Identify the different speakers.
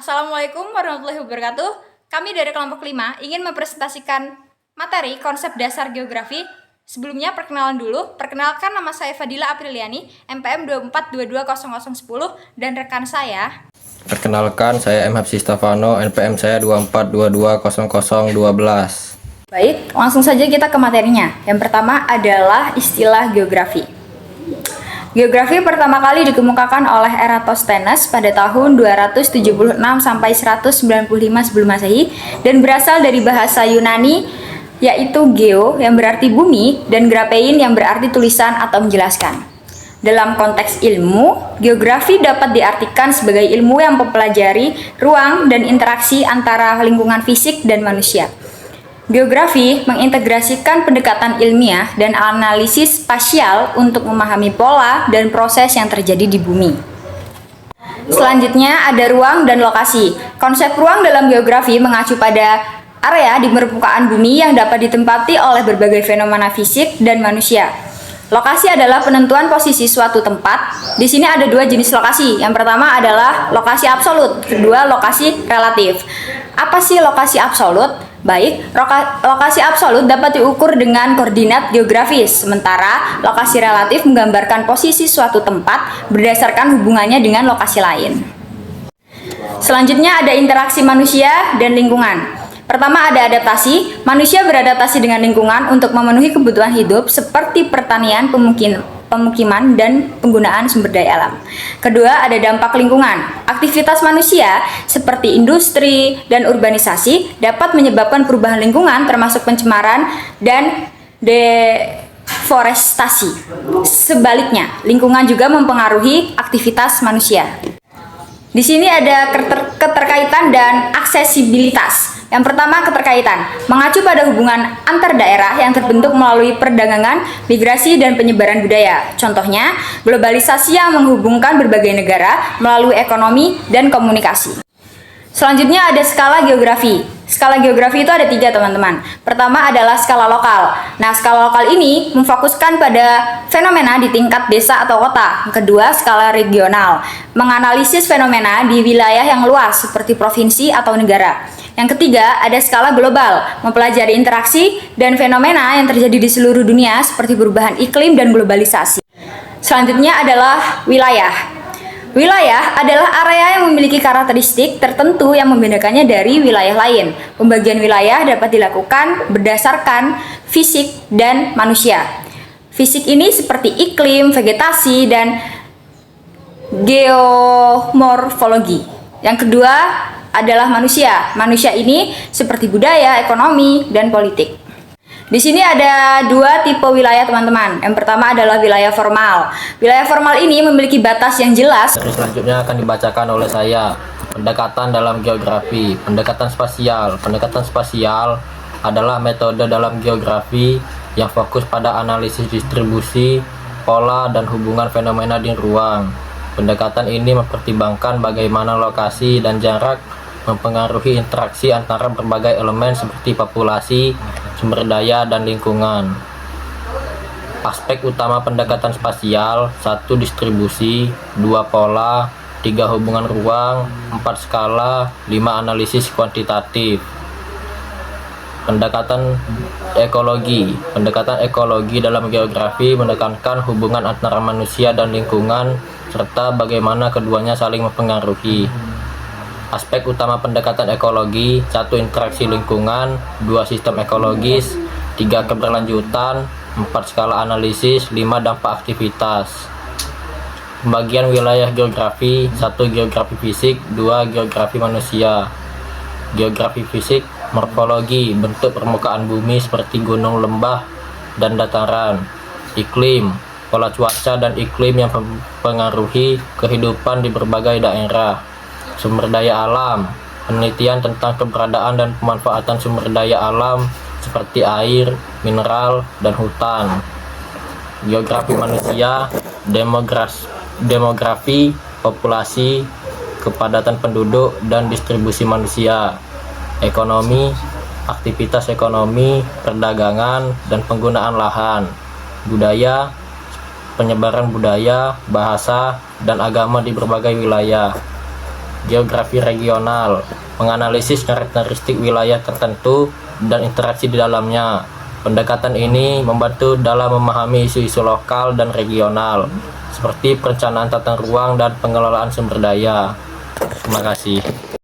Speaker 1: Assalamualaikum warahmatullahi wabarakatuh. Kami dari kelompok 5 ingin mempresentasikan materi konsep dasar geografi. Sebelumnya perkenalan dulu. Perkenalkan, nama saya Fadila Apriliani, MPM 24220010, dan rekan saya.
Speaker 2: Perkenalkan, saya M. Hapsi Stefano, NPM saya 24220012.
Speaker 1: Baik, langsung saja kita ke materinya. Yang pertama adalah istilah geografi. Geografi pertama kali dikemukakan oleh Eratosthenes pada tahun 276 sampai 195 sebelum Masehi dan berasal dari bahasa Yunani yaitu geo yang berarti bumi dan graphein yang berarti tulisan atau menjelaskan. Dalam konteks ilmu, geografi dapat diartikan sebagai ilmu yang mempelajari ruang dan interaksi antara lingkungan fisik dan manusia. Geografi mengintegrasikan pendekatan ilmiah dan analisis spasial untuk memahami pola dan proses yang terjadi di bumi. Selanjutnya ada ruang dan lokasi. Konsep ruang dalam geografi mengacu pada area di permukaan bumi yang dapat ditempati oleh berbagai fenomena fisik dan manusia. Lokasi adalah penentuan posisi suatu tempat. Di sini ada dua jenis lokasi. Yang pertama adalah lokasi absolut, kedua lokasi relatif. Apa sih lokasi absolut? Baik, lokasi absolut dapat diukur dengan koordinat geografis, sementara lokasi relatif menggambarkan posisi suatu tempat berdasarkan hubungannya dengan lokasi lain. Selanjutnya ada interaksi manusia dan lingkungan. Pertama ada adaptasi. Manusia beradaptasi dengan lingkungan untuk memenuhi kebutuhan hidup seperti pertanian, pemukiman, dan penggunaan sumber daya alam. Kedua, ada dampak lingkungan. Aktivitas manusia seperti industri dan urbanisasi dapat menyebabkan perubahan lingkungan termasuk pencemaran dan deforestasi. Sebaliknya, lingkungan juga mempengaruhi aktivitas manusia. Di sini ada keterkaitan dan aksesibilitas. Yang pertama, keterkaitan. Mengacu pada hubungan antar daerah yang terbentuk melalui perdagangan, migrasi, dan penyebaran budaya. Contohnya, globalisasi yang menghubungkan berbagai negara melalui ekonomi dan komunikasi. Selanjutnya ada skala geografi. Skala geografi itu ada 3, teman-teman. Pertama adalah skala lokal. Nah, skala lokal ini memfokuskan pada fenomena di tingkat desa atau kota. Kedua, skala regional. Menganalisis fenomena di wilayah yang luas seperti provinsi atau negara. Yang ketiga, ada skala global, mempelajari interaksi dan fenomena yang terjadi di seluruh dunia seperti perubahan iklim dan globalisasi. Selanjutnya adalah wilayah. Wilayah adalah area yang memiliki karakteristik tertentu yang membedakannya dari wilayah lain. Pembagian wilayah dapat dilakukan berdasarkan fisik dan manusia. Fisik ini seperti iklim, vegetasi, dan geomorfologi. Yang kedua adalah manusia. Manusia ini seperti budaya, ekonomi, dan politik. Di sini ada 2 tipe wilayah, teman-teman. Yang pertama adalah wilayah formal. Wilayah formal ini memiliki batas yang jelas.
Speaker 2: Selanjutnya akan dibacakan oleh saya. Pendekatan dalam geografi. Pendekatan spasial. Pendekatan spasial adalah metode dalam geografi yang fokus pada analisis distribusi, pola, dan hubungan fenomena di ruang. Pendekatan ini mempertimbangkan bagaimana lokasi dan jarak mempengaruhi interaksi antara berbagai elemen seperti populasi, sumber daya, dan lingkungan. Aspek utama pendekatan spasial: 1. Distribusi, 2. Pola, 3. Hubungan ruang, 4. Skala, 5. Analisis kuantitatif. Pendekatan ekologi. Pendekatan ekologi dalam geografi menekankan hubungan antara manusia dan lingkungan serta bagaimana keduanya saling mempengaruhi. Aspek utama pendekatan ekologi: 1. Interaksi lingkungan, 2. Sistem ekologis, 3. Keberlanjutan, 4. Skala analisis, 5. Dampak aktivitas. Pembagian wilayah geografi: 1. Geografi fisik, 2. Geografi manusia. Geografi fisik: morfologi, bentuk permukaan bumi seperti gunung, lembah, dan dataran. Iklim: pola cuaca dan iklim yang mempengaruhi kehidupan di berbagai daerah. Sumber daya alam: penelitian tentang keberadaan dan pemanfaatan sumber daya alam seperti air, mineral, dan hutan. Geografi manusia: demografi, populasi, kepadatan penduduk, dan distribusi manusia. Ekonomi: aktivitas ekonomi, perdagangan, dan penggunaan lahan. Budaya: penyebaran budaya, bahasa, dan agama di berbagai wilayah. geografi regional, menganalisis karakteristik wilayah tertentu dan interaksi di dalamnya. Pendekatan ini membantu dalam memahami isu-isu lokal dan regional, seperti perencanaan tata ruang dan pengelolaan sumber daya. Terima kasih.